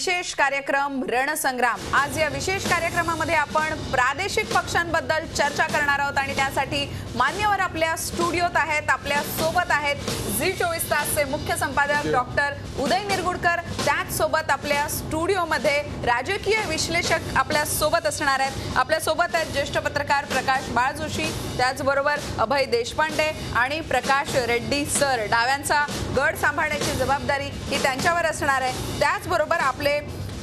विशेष कार्यक्रम रणसंग्राम। आज या विशेष कार्यक्रमामध्ये आपण प्रादेशिक पक्षांबद्दल चर्चा करणार आहोत आणि त्यासाठी मान्यवर आपल्या स्टुडिओत आहेत, आपल्या सोबत आहेत झी 24 तासचे मुख्य संपादक डॉक्टर उदय निरगुडकर। त्याच सोबत आपल्या स्टुडिओमध्ये राजकीय विश्लेषक आपल्या सोबत असणार आहेत। आपल्या सोबत आहेत ज्येष्ठ पत्रकार प्रकाश बाळजोशी, त्याचबरोबर अभय देशपांडे आणि प्रकाश रेड्डी सर। डाव्यांचा गड सांभाळण्याची जबाबदारी ही त्यांच्यावर असणार आहे। त्याचबरोबर आपले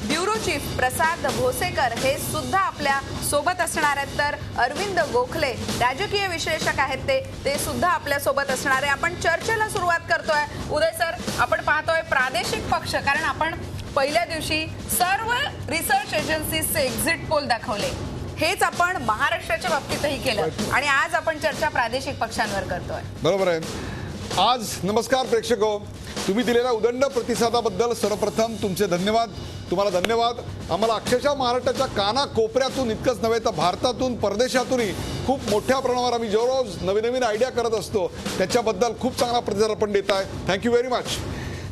ब्युरो चीफ प्रसाद भोसेकर हे सुद्धा आपल्या सोबत असणार आहेत। तर अरविंद गोखले राजकीय विश्लेषक आहेत, ते सुद्धा आपल्या सोबत असणार आहे। आपण चर्चेला सुरुवात करतोय। उदय सर, आपण पाहतोय प्रादेशिक पक्ष, कारण आपण पहिल्या दिवशी सर्व रिसर्च एजन्सीजचे एक्झिट पोल दाखवले, हेच आपण महाराष्ट्राच्या बाबतीतही केलं आणि आज आपण चर्चा प्रादेशिक पक्षांवर करतोय। बरोबर आहे। आज नमस्कार प्रेक्षको, तुम्ही दिलेल्या उदंड प्रतिसादाबद्दल सर्वप्रथम तुमचे धन्यवाद। तुम्हाला धन्यवाद। आम्हाला अक्षरशः महाराष्ट्राच्या कानाकोपऱ्यातून इतकंच नव्हे तर भारतातून परदेशातूनही खूप मोठ्या प्रमाणावर आम्ही जो रोज नवीन नवीन आयडिया करत असतो त्याच्याबद्दल खूप चांगला प्रतिसाद आपण देत आहे। Thank you very much.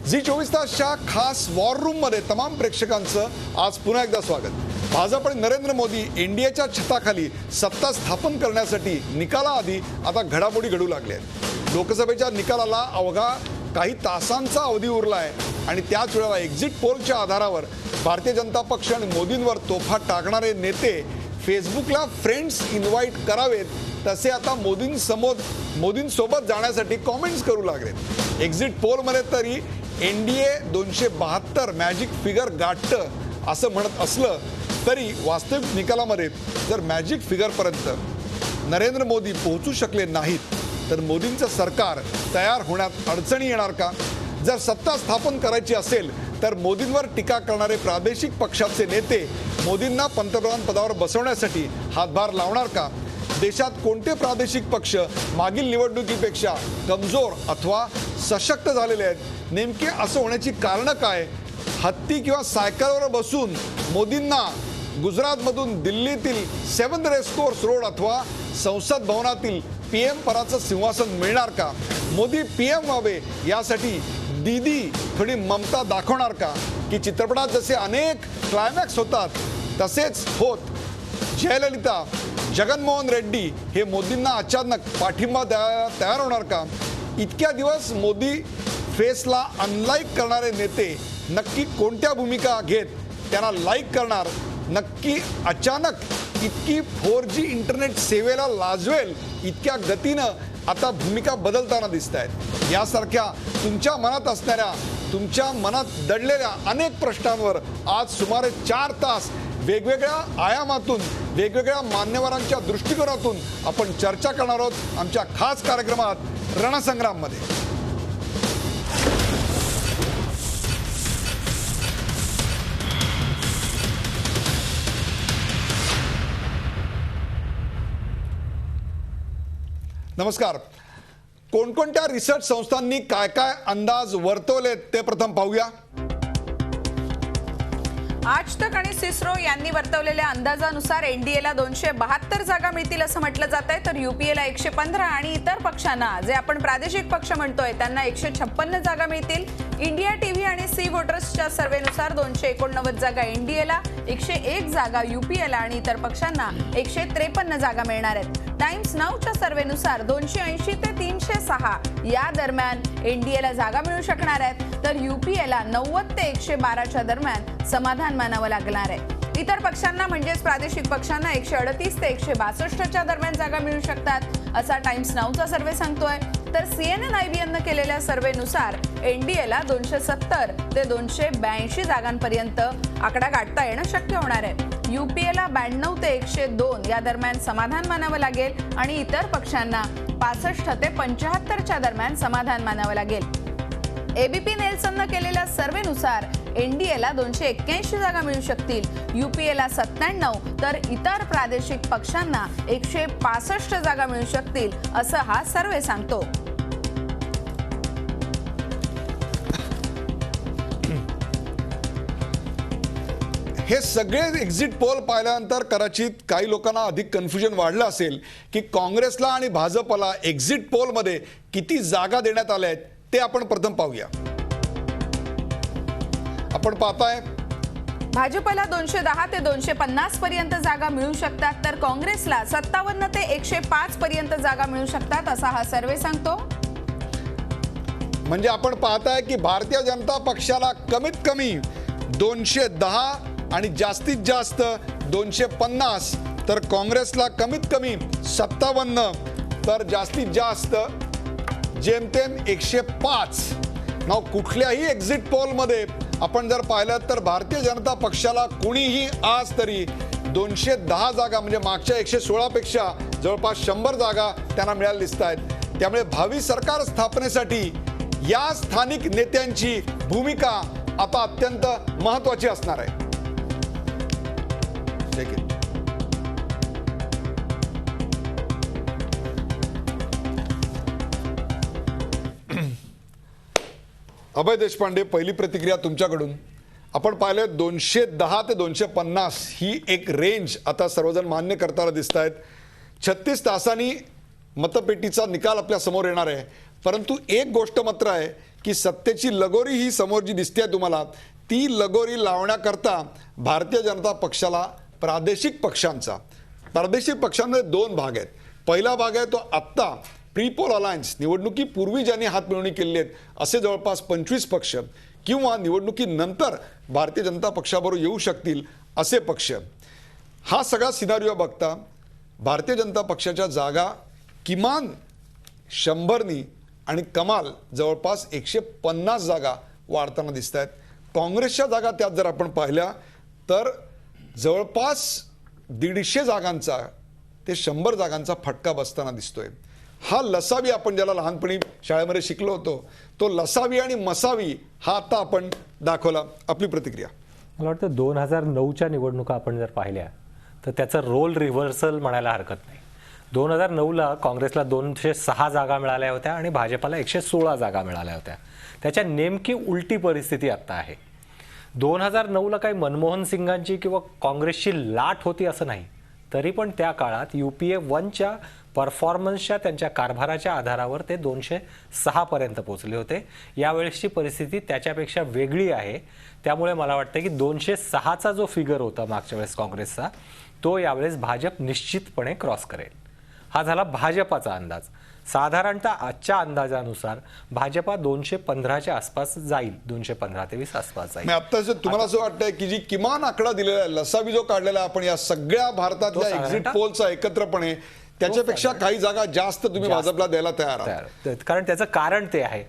झी 24 तासच्या खास वॉर रूममध्ये तमाम प्रेक्षकांचं आज पुन्हा एकदा स्वागत। भाजप आणि नरेंद्र मोदी एनडीएच्या छताखाली सत्ता स्थापन करण्यासाठी निकालाआधी आता घडामोडी घडू लागल्या आहेत। लोकसभेच्या निकालाला अवघा काही तासांचा अवधी उरला आहे आणि त्याच वेळेला एक्झिट पोलच्या आधारावर भारतीय जनता पक्ष आणि मोदींवर तोफा टाकणारे नेते फेसबुकला फ्रेंड्स इन्व्हाइट करावेत तसे आता मोदींसोबत जाण्यासाठी कॉमेंट्स करू लागलेत। एक्झिट पोलमध्ये तरी एनडीए 272 मॅजिक फिगर गाठतं असं म्हणत असलं तरी वास्तविक निकालामध्ये जर मॅजिक फिगरपर्यंत नरेंद्र मोदी पोहोचू शकले नाहीत तर मोदींचं सरकार तयार होण्यात अडचणी येणार का? जर सत्ता स्थापन करायची असेल तर मोदींवर टीका करणारे प्रादेशिक पक्षाचे नेते मोदींना पंतप्रधान पदावर बसवण्यासाठी हातभार लावणार का? देशात कोणते प्रादेशिक पक्ष मागील निवडणुकीपेक्षा कमजोर अथवा सशक्त झालेले आहेत? नेमके असं होण्याची कारणं काय? हत्ती किंवा सायकलवर बसून मोदींना गुजरातमधून दिल्लीतील 7th रेसकोर्स रोड अथवा संसद भवनातील पीएम पदाचं सिंहासन मिळणार का? मोदी पीएम व्हावे यासाठी दीदी थोडी ममता दाखवणार का? की चित्रपटात जसे अनेक क्लायमॅक्स होतात तसेच होत जयललिता जगनमोहन रेड्डी हे मोदींना अचानक पाठिंबा द्यायला तयार होणार का? इतक्या दिवस मोदी फेसला अनलाईक करणारे नेते नक्की कोणत्या भूमिका घेत त्यांना लाईक करणार? नक्की अचानक इतकी 4G इंटरनेट सेवेला लाजवेल इतक्या गतीनं आता भूमिका बदलताना दिसत आहेत। यासारख्या तुमच्या मनात असणाऱ्या, तुमच्या मनात दडलेल्या अनेक प्रश्नांवर आज सुमारे 4 तास वेगवेगळ्या आयामातून वेगवेगळ्या मान्यवरांच्या दृष्टिकोनातून आपण चर्चा करणार आहोत आमच्या खास कार्यक्रमात रणसंग्राममध्ये। नमस्कार। कोणकोणत्या रिसर्च संस्थांनी काय काय अंदाज वर्तवलेत ते प्रथम पाहूया। आज तक आणि सिस्रो यांनी वर्तवलेल्या अंदाजानुसार एनडीएला 272 जागा मिळतील असं म्हटलं जात आहे, तर यूपीएला 115 आणि इतर पक्षांना जे आपण प्रादेशिक पक्ष म्हणतोय त्यांना 156 जागा मिळतील। इंडिया टीव्ही आणि सी वोटर्सच्या सर्वेनुसार 289 जागा एनडीएला, 101 जागा यूपीएला आणि इतर पक्षांना 153 जागा मिळणार आहेत। टाइम्स नाऊच्या सर्वेनुसार 280 ते 306 या दरम्यान एनडीएला जागा मिळू शकणार आहेत, तर यूपीएला 90 ते 112च्या दरम्यान समाधान मानावं लागणार आहे। इतर पक्षांना म्हणजेच प्रादेशिक पक्षांना 138 ते 162च्या दरम्यान जागा मिळू शकतात असा टाइम्स नाऊचा सर्वे सांगतोय, तर CNN IBN केलेल्या सर्वेनुसार एनडीएला 270 ते 282 जागांपर्यंत आकडा गाठता येणं शक्य होणार आहे। यूपीएला 92 ते 102 या दरम्यान समाधान मानावं लागेल आणि इतर पक्षांना 65 ते 75च्या दरम्यान समाधान मानावं लागेल। एबीपी नेल्सननं केलेल्या सर्वेनुसार एनडीएला 281 जागा मिळू शकतील, यूपीएला 97 तर इतर प्रादेशिक पक्षांना 165 जागा मिळू शकतील असं हा सर्वे सांगतो। हे सगळे एक्झिट पोल पाहिल्यानंतर कदाचित काही लोकांना अधिक कन्फ्युजन वाढलं असेल की काँग्रेसला आणि भाजपला एक्झिट पोलमध्ये किती जागा देण्यात आल्या आहेत ते आपण प्रथम पाहूया। आपण पाहताय भाजपला 210 ते 250 पर्यंत जागा मिळू शकतात, तर काँग्रेसला 57 ते 105 पर्यंत जागा मिळू शकतात, असा हा सर्व्हे सांगतो. म्हणजे आपण पाहताय की भारतीय जनता पक्षाला कमीत कमी 210 आणि जास्तीत जास्त 250, तर काँग्रेसला कमीत कमी 57, तर जास्तीत जास्त जेमतेम 105. नाव कुठल्याही एक्झिट पोलमध्ये आपण जर पाहिलं तर भारतीय जनता पक्षाला कुणीही आज तरी 210 जागा म्हणजे मागच्या 116 पेक्षा जवळपास 100 जागा त्यांना मिळायला दिसत आहेत. त्यामुळे भावी सरकार स्थापनेसाठी या स्थानिक नेत्यांची भूमिका आता अत्यंत महत्त्वाची असणार आहे. ठीक आहे. अभय देशपांडे, पहिली प्रतिक्रिया तुमच्याकडून. आपण पाहिलं 210 ते 250 ही एक रेंज आता सर्वजण मान्य करताना दिसत आहेत. 36 तासांनी मतपेटीचा निकाल आपल्या समोर येणार आहे. परंतु एक गोष्ट मात्र आहे की सत्तेची लगोरी ही समोर जी दिसते तुम्हाला, ती लगोरी लावण्याकरता भारतीय जनता पक्षाला प्रादेशिक पक्षांमध्ये 2 भाग आहेत. पहिला भाग आहे तो आत्ता प्री-पोल अलायन्स, निवडणुकीपूर्वी ज्यांनी हातमिळवणी केली आहेत असे जवळपास 25 पक्ष, किंवा निवडणुकीनंतर भारतीय जनता पक्षाबरोबर येऊ शकतील असे पक्ष. हा सगळा सिनारिओ बघता भारतीय जनता पक्षाच्या जागा किमान 100नी आणि कमाल जवळपास 150 जागा वाढताना दिसत आहेत. काँग्रेसच्या जागा त्यात जर आपण पाहिल्या तर जवळपास 150 जागांचा ते 100 जागांचा फटका बसताना दिसतोय. हा लसावी आपण ज्याला लहानपणी शाळेमध्ये शिकलो होतो, तो लसावी आणि मसावी हा आता आपण दाखवला. आपली प्रतिक्रिया. मला वाटतं 2009च्या निवडणुका आपण जर पाहिल्या तर त्याचं रोल रिव्हर्सल म्हणायला हरकत नाही. 2009ला काँग्रेसला 206 जागा मिळाल्या होत्या आणि भाजपाला 116 जागा मिळाल्या होत्या. त्याच्या नेमकी उलटी परिस्थिती आत्ता आहे. 2009ला काही मनमोहन सिंगांची किंवा काँग्रेसची लाट होती असं नाही, तरी पण त्या काळात UPA 1च्या परफॉर्मन्सच्या त्यांच्या कारभाराच्या आधारावर ते 206 पर्यंत पोहोचले होते. यावेळेसची परिस्थिती त्याच्यापेक्षा वेगळी आहे. त्यामुळे मला वाटतं की 206चा जो फिगर होता मागच्या वेळेस काँग्रेसचा, तो यावेळेस भाजप निश्चितपणे क्रॉस करेल. हा झाला भाजपाचा अंदाज. साधारणतः आजच्या अंदाजानुसार भाजपा 215च्या आसपास जाईल, 215 ते 20 आसपास जाईल. आता तुम्हाला असं वाटतंय की जी किमान आकडा दिलेला आहे, लसावी जो काढलेला आहे आपण या सगळ्या भारतातल्या एक्झिट पोलचा एकत्रपणे, त्याच्यापेक्षा काही जागा जास्त तुम्ही भाजपला द्यायला तयार आहात? कारण त्याचं कारण ते आहे.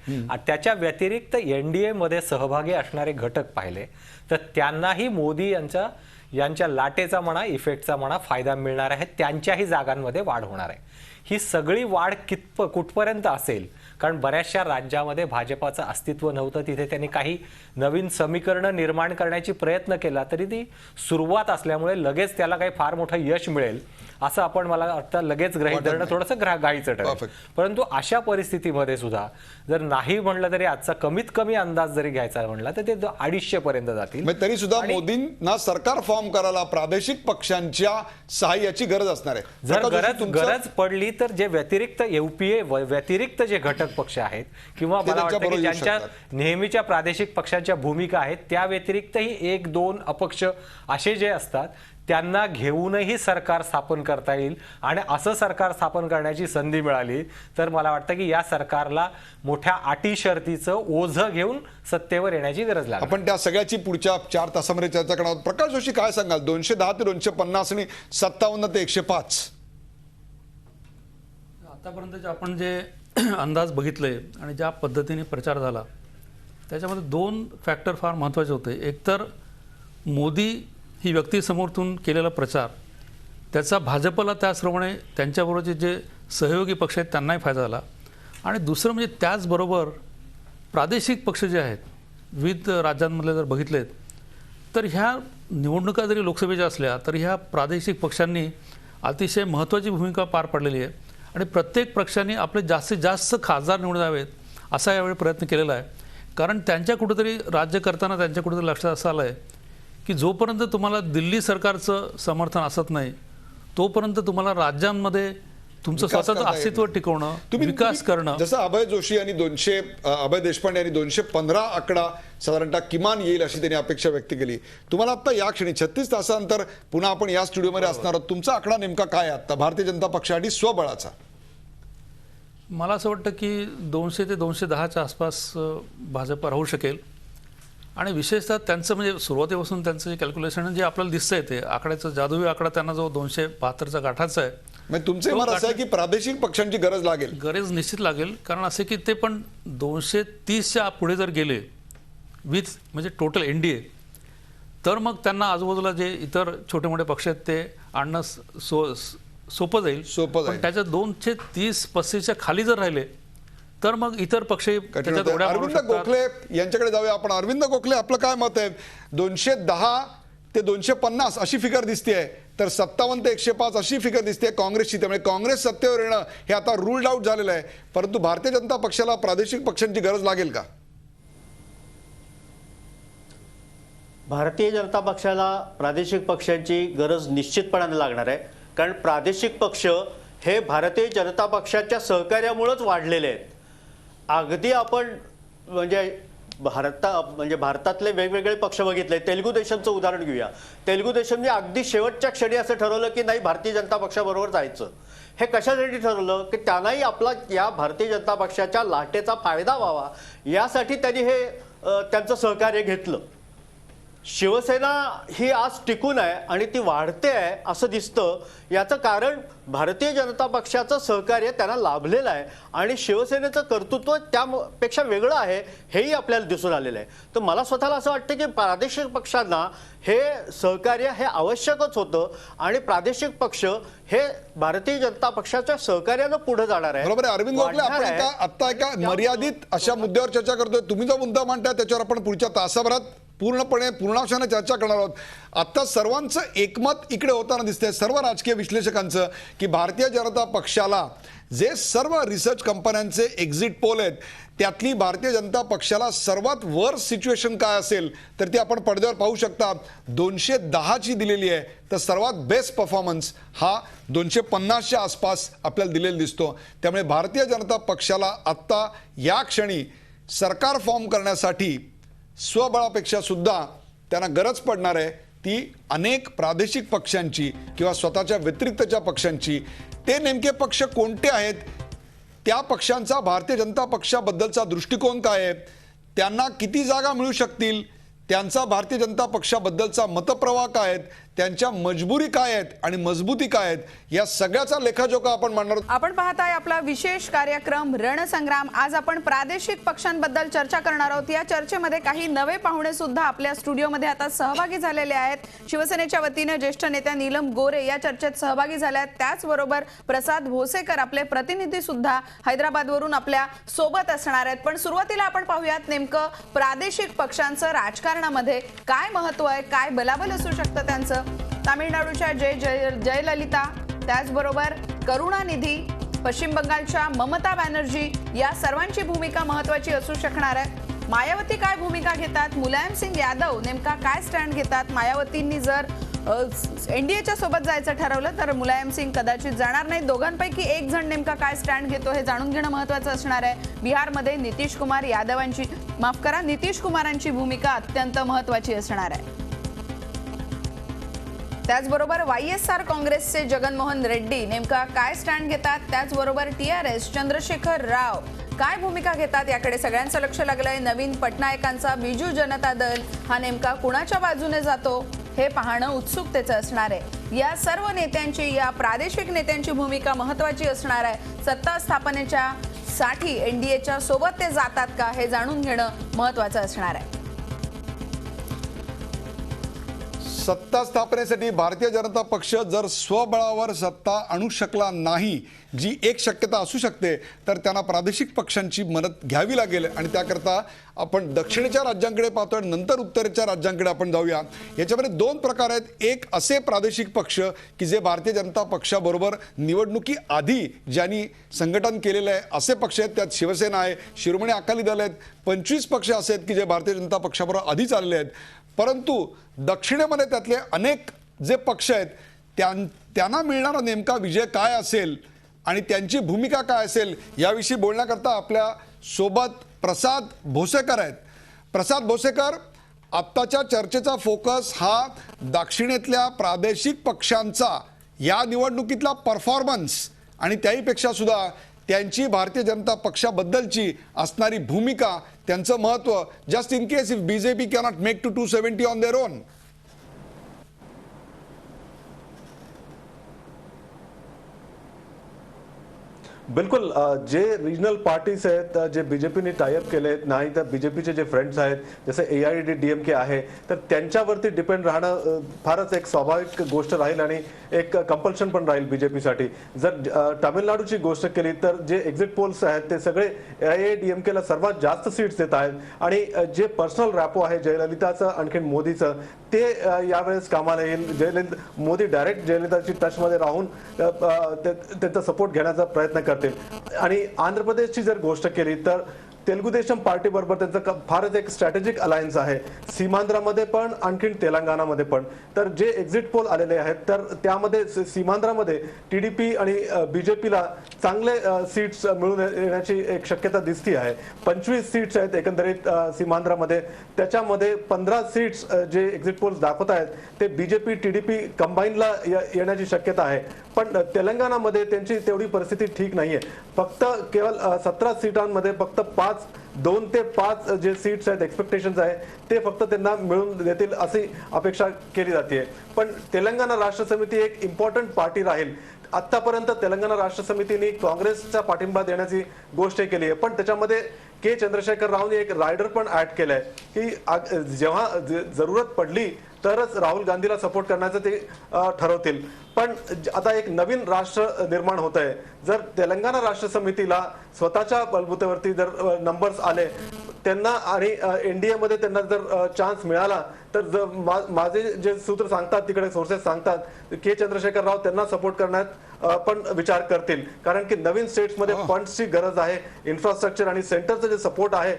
त्याच्या व्यतिरिक्त NDA मध्ये सहभागी असणारे घटक पाहिले तर त्यांनाही मोदी यांच्या लाटेचा म्हणा, इफेक्टचा म्हणा फायदा मिळणार आहे. त्यांच्याही जागांमध्ये वाढ होणार आहे. ही सगळी वाढ कुठपर्यंत असेल, कारण बऱ्याचशा राज्यामध्ये भाजपाचं अस्तित्व नव्हतं, तिथे त्यांनी काही नवीन समीकरणं निर्माण करण्याची प्रयत्न केला, तरी ती सुरुवात असल्यामुळे लगेच त्याला काही फार मोठं यश मिळेल असं आपण मला वाटतं लगेच गृहीत धरणं थोडंसं घाईचं ठरेल. परंतु अशा परिस्थितीमध्ये सुद्धा जर नाही म्हणलं तरी आजचा कमीत कमी अंदाज जरी घ्यायचा म्हणला तर ते 250 पर्यंत जातील. तरी सुद्धा मोदींना सरकार फॉर्म करायला प्रादेशिक पक्षांच्या सहाय्याची गरज असणार आहे. जर गरज पडली तर जे व्यतिरिक्त UPA व्यतिरिक्त जे घटक पक्ष आहेत किंवा मला वाटतं की ज्यांच्या नेहमीच्या प्रादेशिक पक्षांच्या भूमिका आहेत, त्या व्यतिरिक्तही 1-2 अपक्ष असे जे असतात त्यांना घेऊनही सरकार स्थापन करता येईल. आणि असं सरकार स्थापन करण्याची संधी मिळाली तर मला वाटतं की या सरकारला मोठ्या अटी शर्तीचं ओझं घेऊन सत्तेवर येण्याची गरज लागेल. आपण त्या सगळ्याची पुढच्या 4 तासामध्ये चर्चा करणार आहोत. प्रकाश जोशी, काय सांगाल? 210 ते 250 आणि 57 ते 105. आतापर्यंत आपण जे अंदाज बघितले आणि ज्या पद्धतीने प्रचार झाला त्याच्यामध्ये 2 फॅक्टर फार महत्त्वाचे होते. एक तर मोदी ही व्यक्ती समोरून केलेला प्रचार, त्याचा भाजपला त्याचप्रमाणे त्यांच्याबरोबरचे जे सहयोगी पक्ष आहेत त्यांनाही फायदा झाला. आणि दुसरं म्हणजे त्याचबरोबर प्रादेशिक पक्ष जे आहेत विविध राज्यांमधले जर बघितलेत तर ह्या निवडणुका जरी लोकसभेच्या असल्या तरी ह्या प्रादेशिक पक्षांनी अतिशय महत्त्वाची भूमिका पार पाडलेली आहे. आणि प्रत्येक पक्षांनी आपले जास्तीत जास्त खासदार निवडून द्यावेत असा यावेळी प्रयत्न केलेला आहे. कारण त्यांच्या कुठेतरी राज्य करताना त्यांच्या कुठेतरी लक्षात असं आलं आहे की जोपर्यंत तुम्हाला दिल्ली सरकारचं समर्थन असत नाही तोपर्यंत तुम्हाला राज्यांमध्ये तुमचं विकास स्वतःचं करता येत अस्तित्व नाही. टिकवणं, तुम्ही विकास करणं. जसं अभय जोशी यांनी अभय देशपांडे यांनी 215 आकडा साधारणतः किमान येईल अशी त्यांनी अपेक्षा व्यक्त केली. तुम्हाला आता या क्षणी 36 तासानंतर पुन्हा आपण या स्टुडिओमध्ये असणार आहोत. तुमचा आकडा नेमका काय आहे आता भारतीय जनता पक्षासाठी स्वबळाचा? मला असं वाटतं की 200 ते 210च्या आसपास भाजप राहू शकेल. आणि विशेषतः त्यांचं म्हणजे सुरुवातीपासून त्यांचं जे कॅल्क्युलेशन जे आपल्याला दिसतंय ते आकड्याचं जादुई आकडा त्यांना जो 272चा गाठाचा आहे. म्हणजे तुमचे मत असं आहे की प्रादेशिक पक्षांची गरज लागेल? गरज निश्चित लागेल, कारण असे की ते पण 230च्या पुढे जर गेले विथ म्हणजे टोटल एनडीए, तर मग त्यांना आजूबाजूला जे इतर छोटे मोठे पक्ष आहेत ते आणणं सोपं जाईल. पण त्याच्या 230-35च्या खाली जर राहिले तर मग इतर पक्ष त्याच्यात उड्या मारू अरविंद शकतात. गोखले यांच्याकडे जाऊया आपण. अरविंद गोखले, आपलं काय मत आहे? 210 ते 250 अशी फिगर दिसते, तर 57 ते 105 अशी फिगर दिसते काँग्रेसची. त्यामुळे काँग्रेस सत्तेवर येणं हे आता रूल्ड आउट झालेलं आहे. परंतु भारतीय जनता पक्षाला प्रादेशिक पक्षांची गरज लागेल का? भारतीय जनता पक्षाला प्रादेशिक पक्षांची गरज निश्चितपणाने लागणार आहे, कारण प्रादेशिक पक्ष हे भारतीय जनता पक्षाच्या सहकार्यामुळेच वाढलेले आहेत. अगदी आपण म्हणजे भारतातले वेगवेगळे पक्ष बघितले. तेलुगू देशमचं उदाहरण घेऊया. तेलुगू देशमने अगदी शेवटच्या क्षणी असं ठरवलं की नाही, भारतीय जनता पक्षाबरोबर जायचं. हे कशासाठी ठरवलं की त्यांनाही आपला या भारतीय जनता पक्षाच्या लाटेचा फायदा व्हावा, यासाठी त्यांनी हे त्यांचं सहकार्य घेतलं. शिवसेना ही आज टिकून आहे आणि ती वाढते आहे असं दिसतं. याचं कारण भारतीय जनता पक्षाचं सहकार्य त्यांना लाभलेलं आहे आणि शिवसेनेचं कर्तृत्व त्यापेक्षा वेगळं आहे हेही आपल्याला दिसून आलेलं आहे. तर मला स्वतःला असं वाटतं की प्रादेशिक पक्षांना हे सहकार्य हे आवश्यकच होतं आणि प्रादेशिक पक्ष हे भारतीय जनता पक्षाच्या सहकार्यानं पुढे जाणार आहे. बरोबर आहे अरविंद गोखले. आपण आता एका मर्यादित अशा मुद्द्यावर चर्चा करतोय. तुम्ही जो मुद्दा मांडताय त्याच्यावर आपण पुढच्या तासाभरात पूर्णांशाने चर्चा करणार आहोत. आता सर्वांचं एकमत इकडे होताना दिसतंय, सर्व राजकीय विश्लेषकांचं, की भारतीय जनता पक्षाला जे सर्व रिसर्च कंपन्यांचे एक्झिट पोल आहेत त्यातली भारतीय जनता पक्षाला सर्वात वर्स्ट सिच्युएशन काय असेल तर ती आपण पडद्यावर पाहू शकता. 210ची दिलेली आहे, तर सर्वात बेस्ट परफॉर्मन्स हा 250च्या आसपास आपल्याला दिलेला दिसतो. त्यामुळे भारतीय जनता पक्षाला आत्ता या क्षणी सरकार फॉर्म करण्यासाठी स्वबळापेक्षा सुद्धा त्यांना गरज पडणार आहे ती अनेक प्रादेशिक पक्षांची किंवा स्वतःच्या व्यतिरिक्तच्या पक्षांची. ते नेमके पक्ष कोणते आहेत, त्या पक्षांचा भारतीय जनता पक्षाबद्दलचा दृष्टिकोन काय आहे, त्यांना किती जागा मिळू शकतील, त्यांचा भारतीय जनता पक्षाबद्दलचा मतप्रवाह काय आहेत, त्यांच्या मजबुरी काय आहेत आणि मजबूती काय आहेत, या सगळ्याचा लेखाजोखा आपण मांडणार आहोत. आपण पाहताय आपला विशेष कार्यक्रम रणसंग्राम. आज आपण प्रादेशिक पक्षांबद्दल चर्चा करणार आहोत. या चर्चेमध्ये काही नवे पाहुणे सुद्धा आपल्या स्टुडिओमध्ये आता सहभागी झालेले आहेत. शिवसेनेच्या वतीने ज्येष्ठ नेत्या नीलम गोरे या चर्चेत सहभागी झाल्या आहेत. त्याचबरोबर प्रसाद भोसेकर आपले प्रतिनिधी सुद्धा हैदराबादवरून आपल्या सोबत असणार आहेत. पण सुरुवातीला आपण पाहूयात नेमकं प्रादेशिक पक्षांचं राजकारणामध्ये काय महत्व आहे, काय बलाबल असू शकतं त्यांचं. तामिळनाडूच्या जयललिता, त्याचबरोबर करुणानिधी, पश्चिम बंगालच्या ममता बॅनर्जी या सर्वांची भूमिका महत्त्वाची असू शकणार आहे. मायावती काय भूमिका घेतात, मुलायम सिंग यादव नेमका काय स्टँड घेतात. मायावतींनी जर एनडीएच्या सोबत जायचं ठरवलं तर मुलायम सिंग कदाचित जाणार नाही. दोघांपैकी एक जण नेमका काय स्टँड घेतो हे जाणून घेणं महत्त्वाचं असणार आहे. बिहारमध्ये नितीश कुमारांची भूमिका अत्यंत महत्त्वाची असणार आहे. त्याचबरोबर YSR काँग्रेसचे जगनमोहन रेड्डी नेमका काय स्टँड घेतात. त्याचबरोबर TRS चंद्रशेखर राव काय भूमिका घेतात याकडे सगळ्यांचं लक्ष लागलंय. नवीन पटनायकांचा बिजू जनता दल हा नेमका कुणाच्या बाजूने जातो हे पाहणं उत्सुकतेचं असणार आहे. या सर्व नेत्यांची, या प्रादेशिक नेत्यांची भूमिका महत्त्वाची असणार आहे. सत्ता स्थापनेच्या साठी एनडीएच्या सोबत ते जातात का हे जाणून घेणं महत्त्वाचं असणार आहे. सत्ता स्थापनेसाठी भारतीय जनता पक्ष जर स्वबळावर सत्ता आणू शकला नाही, जी एक शक्यता असू शकते, तर त्यांना प्रादेशिक पक्षांची मदत घ्यावी लागेल. आणि त्याकरता आपण दक्षिणेच्या राज्यांकडे पाहतोय, नंतर उत्तरेच्या राज्यांकडे आपण जाऊया. याच्यामध्ये दोन प्रकार आहेत. एक असे प्रादेशिक पक्ष की जे भारतीय जनता पक्षाबरोबर निवडणुकी आधी ज्यांनी संघटन केलेलं आहे असे पक्ष आहेत. त्यात शिवसेना आहे, शिरोमणी अकाली दल आहेत, 25 पक्ष असे आहेत की जे भारतीय जनता पक्षाबरोबर आधी चालले आहेत. परंतु दक्षिणेमध्ये त्यातले अनेक जे पक्ष आहेत त्यांना मिळणारा नेमका विजय काय असेल, आणि त्यांची भूमिका काय असेल याविषयी बोलण्याकरता आपल्या सोबत प्रसाद भोसेकर आहेत. प्रसाद भोसेकर, आत्ताच्या चर्चेचा फोकस हा दक्षिणेतल्या प्रादेशिक पक्षांचा या निवडणुकीतला परफॉर्मन्स आणि त्याहीपेक्षा सुद्धा त्यांची भारतीय जनता पक्षाबद्दलची असणारी भूमिका, त्यांचं महत्त्व, just in case if BJP cannot make to 270 on their own. बिल्कुल. जे रिजनल पार्टीज आहेत जे बीजेपीने टायअप केले आहेत, नाही तर बीजेपीचे जे फ्रेंड्स आहेत जसे AIADMK आहे, तर त्यांच्यावरती डिपेंड राहणं फारच एक स्वाभाविक गोष्ट राहील आणि एक कंपल्शन पण राहील बीजेपीसाठी. जर तामिळनाडूची गोष्ट केली तर जे एक्झिट पोल्स आहेत ते सगळे AIADMKला सर्वात जास्त सीट्स देत आहेत आणि जे पर्सनल रॅपो आहे जयललिताचं आणखीन मोदीचं ते यावेळेस कामाला येईल. मोदी डायरेक्ट जयललिताची टचमध्ये राहून त्यांचा सपोर्ट घेण्याचा प्रयत्न करतील. आणि आंध्र प्रदेशची जर गोष्ट केली तर तेलुगू देशम पार्टी बरोबर त्यांचं फारच एक स्ट्रॅटेजिक अलायन्स आहे, सीमांध्रामध्ये पण आणखीन तेलंगणामध्ये पण. तर जे एक्झिट पोल आलेले आहेत तर त्यामध्ये सीमांध्रामध्ये TDP आणि बीजेपीला चांगले सीट्स मिळून येण्याची एक शक्यता दिसती आहे. 25 सीट्स आहेत एकंदरीत सीमांध्रामध्ये, त्याच्यामध्ये 15 सीट्स जे एक्झिट पोल्स दाखवत आहेत ते बीजेपी TDP कंबाईनला येण्याची शक्यता आहे. पण तेलंगणामध्ये त्यांची तेवढी परिस्थिती ठीक नाहीये. फक्त केवळ 17 सीटांमध्ये फक्त 2 ते 5 जे सीट्स आहेत, एक्सपेक्टेशन्स आहे ते फक्त त्यांना मिळून देतील अशी अपेक्षा केली जाते. पण तेलंगणा राष्ट्र समिती एक इम्पॉर्टंट पार्टी राहील. आतापर्यंत तेलंगणा राष्ट्र समितीने काँग्रेसचा पाठिंबा देण्याची गोष्ट केली आहे, पण त्याच्यामध्ये के चंद्रशेखर रावने एक रायडर पण ऍड केलाय की जेव्हा जरूरत पडली तरच राहुल गांधीला सपोर्ट करण्याचं ते ठरवतील. पण आता एक नवीन राष्ट्र निर्माण होत आहे. जर तेलंगणा राष्ट्र समितीला स्वतःच्या बलबुतेवरती जर नंबर्स आले त्यांना आणि NDA मध्ये त्यांना जर चान्स मिळाला तर माझे जे सूत्र सांगतात, तिकडे सोर्सेस सांगतात के चंद्रशेखर राव त्यांना सपोर्ट करण्यात पण विचार करतील. कारण की नवीन स्टेट्समध्ये फंड्सची गरज आहे, इन्फ्रास्ट्रक्चर आणि सेंटरचं जे सपोर्ट आहे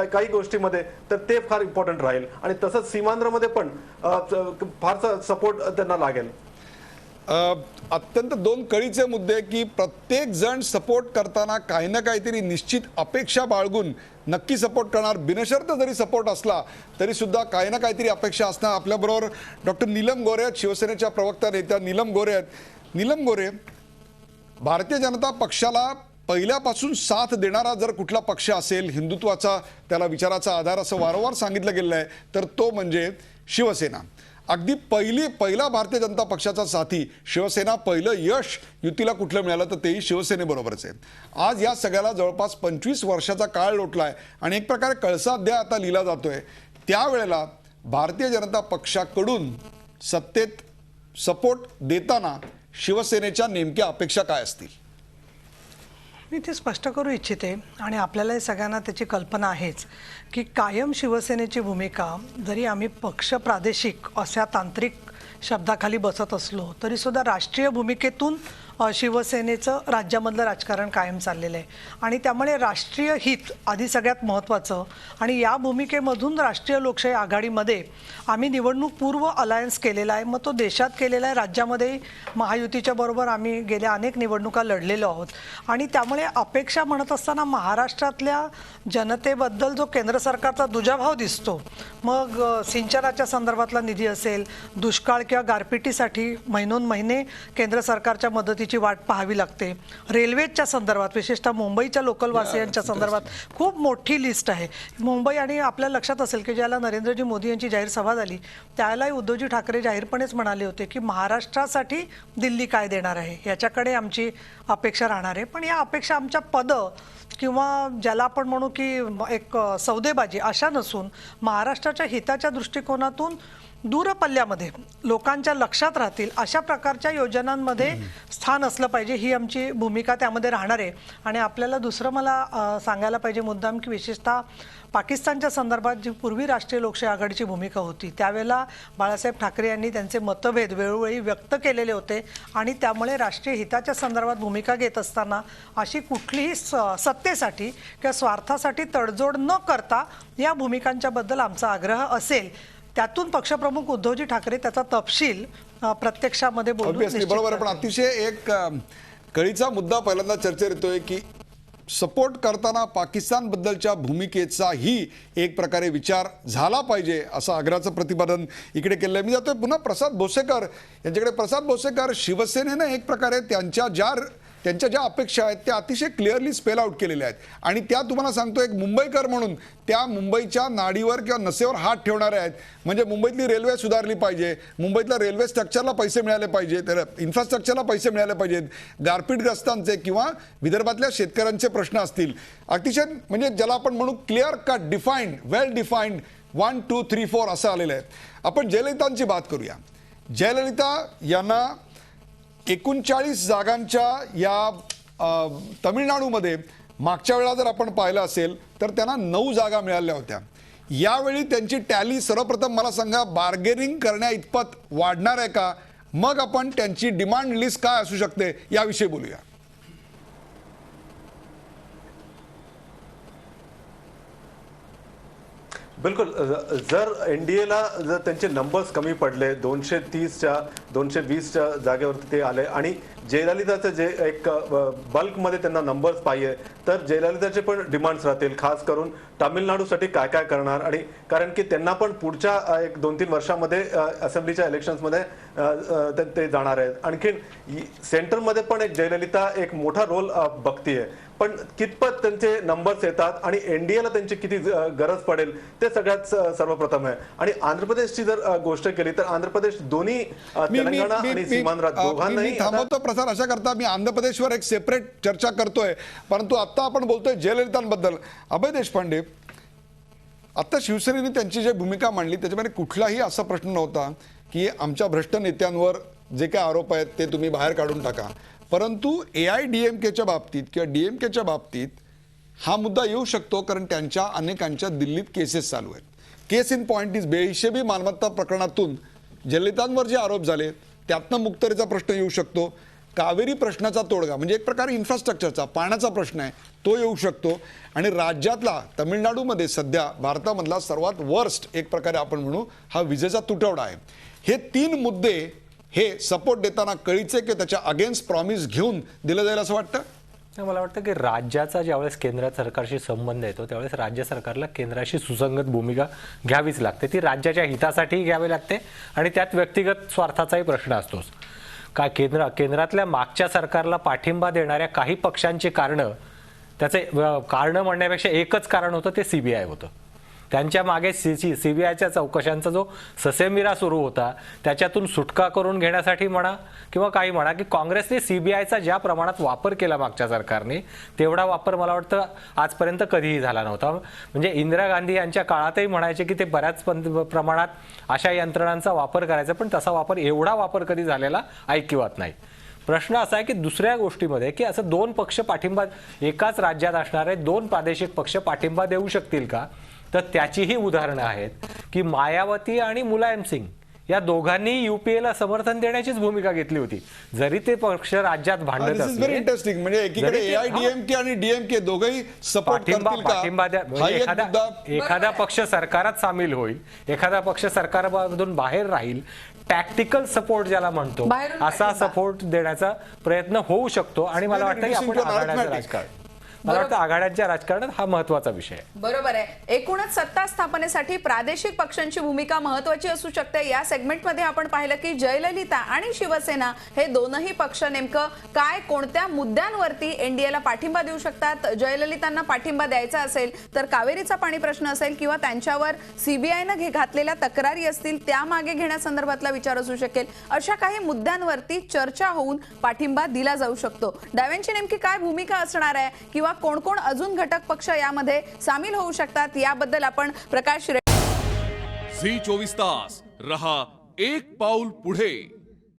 काही गोष्टीमध्ये तर ते फार इम्पॉर्टंट राहील. आणि तसंच सीमांध्रमध्ये पण फारसा सपोर्ट त्यांना लागेल. अत्यंत 2 कळीचे मुद्दे की प्रत्येक जण सपोर्ट करताना काही ना काहीतरी निश्चित अपेक्षा बाळगून नक्की सपोर्ट करणार. बिनशर्त जरी सपोर्ट असला तरी सुद्धा काही ना काहीतरी अपेक्षा असणार. आपल्याबरोबर डॉक्टर नीलम गोरे आहेत, शिवसेनेच्या प्रवक्ता नेत्या नीलम गोरे आहेत. नीलम गोरे, भारतीय जनता पक्षाला पहिल्यापासून साथ देणारा जर कुठला पक्ष असेल, हिंदुत्वाचा त्याला विचाराचा आधार असं वारंवार सांगितलं गेलं आहे, तर तो म्हणजे शिवसेना. अगदी पहिला भारतीय जनता पक्षाचा साथी शिवसेना. पहिलं यश युतीला कुठलं मिळालं तर तेही शिवसेनेबरोबरच आहे. आज या सगळ्याला जवळपास 25 वर्षाचा काळ लोटलाय आणि एक प्रकारे कळसाध्याय आता लिहिला जातोय. त्यावेळेला भारतीय जनता पक्षाकडून सत्तेत सपोर्ट देताना शिवसेनेच्या नेमक्या अपेक्षा काय असतील? मी ते स्पष्ट करू इच्छिते आणि आपल्याला सगळ्यांना त्याची कल्पना आहेच की कायम शिवसेनेची भूमिका, जरी आम्ही पक्ष प्रादेशिक अशा तांत्रिक शब्दाखाली बसत असलो तरी सुद्धा राष्ट्रीय भूमिकेतून शिवसेनेचं राज्यामधलं राजकारण कायम चाललेलं आहे. आणि त्यामुळे राष्ट्रीय हित आधी सगळ्यात महत्त्वाचं. आणि या भूमिकेमधून राष्ट्रीय लोकशाही आघाडीमध्ये आम्ही निवडणूक पूर्व अलायन्स केलेला आहे. मग तो देशात केलेला आहे, राज्यामध्ये महायुतीच्या बरोबर आम्ही गेल्या अनेक निवडणुका लढलेलो आहोत. आणि त्यामुळे अपेक्षा म्हणत असताना महाराष्ट्रातल्या जनतेबद्दल जो केंद्र सरकारचा दुजाभाव दिसतो, मग सिंचनाच्या संदर्भातला निधी असेल, दुष्काळ किंवा गारपिटीसाठी महिनोन-महिने केंद्र सरकारच्या मदतीची वाट पाहावी लागते, रेल्वेच्या संदर्भात विशेषतः मुंबईच्या लोकल वासियांच्या संदर्भात खूप मोठी लिस्ट आहे. मुंबई, आणि आपल्या लक्षात असेल की ज्याला नरेंद्रजी मोदी यांची जाहीर सभा झाली त्यावेळेलाही उद्धवजी ठाकरे जाहीरपणेच म्हणाले होते की महाराष्ट्रासाठी दिल्ली काय देणार आहे याच्याकडे आमची अपेक्षा राहणार आहे. पण या अपेक्षा आमच्या पदं किंवा ज्याला आपण म्हणू की एक सौदेबाजी अशा नसून महाराष्ट्राच्या हिताच्या दृष्टिकोनातून दूरपल्ल्यामध्ये लोकांच्या लक्षात राहतील अशा प्रकारच्या योजनांमध्ये स्थान असलं पाहिजे, ही आमची भूमिका त्यामध्ये राहणार आहे. आणि आपल्याला दुसरं मला सांगायला पाहिजे मुद्दाम की विशेषतः पाकिस्तानच्या संदर्भात जी पूर्वी राष्ट्रीय लोकशाही आघाडीची भूमिका होती त्यावेळेला बाळासाहेब ठाकरे यांनी त्यांचे मतभेद वेळोवेळी व्यक्त केलेले होते. आणि त्यामुळे राष्ट्रीय हिताच्या संदर्भात भूमिका घेत असताना अशी कुठलीही सत्तेसाठी किंवा स्वार्थासाठी तडजोड न करता या भूमिकांच्याबद्दल आमचा आग्रह असेल. त्यातून पक्षप्रमुख उद्धवजी ठाकरे त्याचा तपशील प्रत्यक्षामध्ये बोलून बरोबर. पण अतिशय एक कळीचा मुद्दा पहिल्यांदा चर्चेत येतोय की सपोर्ट करताना पाकिस्तानबद्दलच्या भूमिकेचाही एक प्रकारे विचार झाला पाहिजे असं आग्रहाचं प्रतिपादन इकडे केलं आहे. मी जातोय पुन्हा प्रसाद भोसेकर यांच्याकडे. प्रसाद भोसेकर, शिवसेनेनं एक प्रकारे त्यांच्या ज्या अपेक्षा आहेत त्या अतिशय क्लिअरली स्पेल आउट केलेल्या आहेत आणि त्या तुम्हाला सांगतो एक मुंबईकर म्हणून त्या मुंबईच्या नाडीवर किंवा नसेवर हात ठेवणारे आहेत. म्हणजे मुंबईतली रेल्वे सुधारली पाहिजे, मुंबईतल्या रेल्वे स्ट्रक्चरला पैसे मिळाले पाहिजे, तर इन्फ्रास्ट्रक्चरला पैसे मिळाले पाहिजेत, गारपीटग्रस्तांचे किंवा विदर्भातल्या शेतकऱ्यांचे प्रश्न असतील. अतिशय म्हणजे ज्याला आपण म्हणू क्लिअर कट, डिफाईंड, वेल डिफाईंड 1, 2, 3, 4 असं आलेलं आहे. आपण जयललितांची बात करूया. जयललिता यांना 39 जागांच्या या तमिळनाडूमध्ये मागच्या वेळा जर आपण पाहिलं असेल तर त्यांना 9 जागा मिळाल्या होत्या. यावेळी त्यांची टॅली सर्वप्रथम मला सांगा बार्गेनिंग करण्या इतपत वाढणार आहे का? मग आपण त्यांची डिमांड लिस्ट काय असू शकते याविषयी बोलूया. बिलकुल. जर एनडीएला जर त्यांचे नंबर्स कमी पडले, 230च्या 220च्या जागेवरती ते आले आणि जयललिताचे जे एक बल्कमध्ये त्यांना नंबर्स पाहिजे, तर जयललिताचे पण डिमांड्स राहतील, खास करून तामिळनाडूसाठी काय काय करणार. आणि कारण की त्यांना पण पुढच्या 1-2-3 वर्षामध्ये असेंब्लीच्या इलेक्शन्समध्ये ते जाणार आहेत. आणखीन सेंटरमध्ये पण एक जयललिता एक मोठा रोल बघतीये, पण कितपत त्यांचे नंबर्स येतात आणि एनडीएला त्यांची किती गरज पडेल ते सगळ्यात सर्वप्रथम आहे. आणि आंध्र प्रदेशची जर गोष्ट केली तर आंध्र प्रदेश दोन्ही तेलंगणा आणि सीमांध्र दोघांनाही थांबवतो प्रसार अशा करता मी आंध्र प्रदेशवर एक सेपरेट चर्चा करतोय, परंतु आता आपण बोलतोय जयललितांबद्दल. अभय देशपांडे, आता शिवसेनेने त्यांची जी भूमिका मांडली त्याच्यामध्ये कुठलाही असा प्रश्न नव्हता की आमच्या भ्रष्ट नेत्यांवर जे काही आरोप आहेत ते तुम्ही बाहेर काढून टाका, परंतु AIDMKच्या बाबतीत किंवा DMKच्या बाबतीत हा मुद्दा येऊ शकतो कारण त्यांच्या अनेकांच्या दिल्लीत केसेस चालू आहेत. केस इन पॉइंट इज बेहिशेबी मालमत्ता प्रकरणातून जयललितांवर जे आरोप झाले त्यातनं मुक्ततेचा प्रश्न येऊ शकतो. कावेरी प्रश्नाचा तोडगा म्हणजे एक प्रकारे इन्फ्रास्ट्रक्चरचा पाण्याचा प्रश्न आहे तो येऊ शकतो. आणि राज्यातला तामिळनाडूमध्ये सध्या भारतामधला सर्वात वर्स्ट एक प्रकारे आपण म्हणू हा विजेचा तुटवडा आहे. हे 3 मुद्दे हे सपोर्ट देताना कळीचे की त्याच्या अगेन्स्ट प्रॉमिस घेऊन दिलं जाईल असं वाटतं? मला वाटतं की राज्याचा ज्यावेळेस केंद्र सरकारशी संबंध येतो त्यावेळेस राज्य सरकारला केंद्राशी सुसंगत भूमिका घ्यावीच लागते. ती राज्याच्या हितासाठी घ्यावी लागते आणि त्यात व्यक्तिगत स्वार्थाचाही प्रश्न असतोच. का केंद्रातल्या मागच्या सरकारला पाठिंबा देणाऱ्या काही पक्षांची कारणं, त्याचे कारणं म्हणण्यापेक्षा एकच कारण होतं, ते CBI होतं. त्यांच्या मागे CBIच्या चौकशांचा जो ससेमिरा सुरू होता त्याच्यातून सुटका करून घेण्यासाठी म्हणा किंवा काही म्हणा की काँग्रेसने CBIचा ज्या प्रमाणात वापर केला मागच्या सरकारने तेवढा वापर मला वाटतं आजपर्यंत कधीही झाला नव्हता. म्हणजे इंदिरा गांधी यांच्या काळातही म्हणायचे की ते बऱ्याच प्रमाणात अशा यंत्रणांचा वापर करायचा, पण तसा वापर एवढा वापर कधी झालेला ऐकिवात नाही. प्रश्न असा आहे की दुसऱ्या गोष्टीमध्ये की असं 2 पक्ष पाठिंबा एकाच राज्यात असणारे 2 प्रादेशिक पक्ष पाठिंबा देऊ शकतील का? तर त्याचीही उदाहरणं आहेत की मायावती आणि मुलायम सिंग या दोघांनी UPAला समर्थन देण्याचीच भूमिका घेतली होती, जरी ते पक्ष राज्यात भांडत असले. Very interesting. म्हणजे एकीकडे AIDMK आणि DMK दोघंही सपोर्ट पाठिंबा एखादा पक्ष सरकारात सामील होईल, एखादा पक्ष सरकारमधून बाहेर राहील, टॅक्टिकल सपोर्ट ज्याला म्हणतो असा सपोर्ट देण्याचा प्रयत्न होऊ शकतो. आणि मला वाटतं की आपण आघाड्याचं राजकारण, मला वाटतं आघाड्यांच्या राजकारणात हा महत्वाचा विषय आहे. बरोबर आहे. एकूणच सत्ता स्थापनेसाठी प्रादेशिक पक्षांची भूमिका महत्वाची असू शकते. या सेगमेंटमध्ये आपण पाहिलं की जयललिता आणि शिवसेना हे दोनही पक्ष नेमकं काय कोणत्या मुद्द्यांवरती एनडीएला पाठिंबा देऊ शकतात. जयललितांना पाठिंबा द्यायचा असेल तर कावेरीचा पाणी प्रश्न असेल किंवा त्यांच्यावर CBIनं घातलेल्या तक्रारी असतील त्यामागे घेण्यासंदर्भातला विचार असू शकेल. अशा काही मुद्द्यांवरती चर्चा होऊन पाठिंबा दिला जाऊ शकतो. डाव्यांची नेमकी काय भूमिका असणार आहे किंवा कोण कोण अजून घटक पक्ष यामध्ये सामील होऊ शकतात याबद्दल आपण प्रकाश झी 24 तास रहा एक पाऊल पुढे.